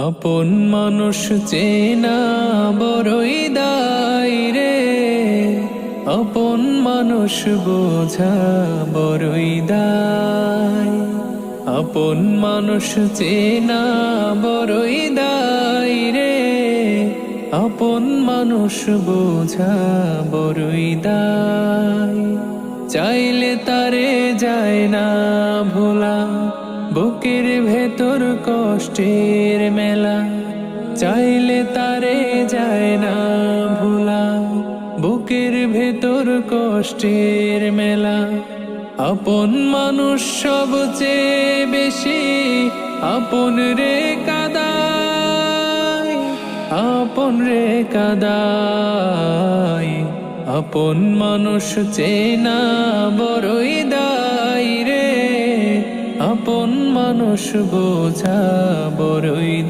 আপন মানুষ চেনা বড়ই দায় রে, আপন মানুষ বোঝা বড়ই দায়। আপন মানুষ চেনা বড়ই দায় রে, আপন মানুষ বোঝা বড়ই দায়। চাইলে তারে যায় না ভোলা, বুকের ভেতর কষ্টের মেলা। চাইলে তারে যায় না ভোলা, বুকের ভেতর কষ্টের মেলা। আপন মানুষ সবচেয়ে বেশি আপন রে কাদায়, আপন রে কাদায়। আপন মানুষ চেনা বড়ই দায় রে, আপন মানুষ বোঝা বড়ই দায়।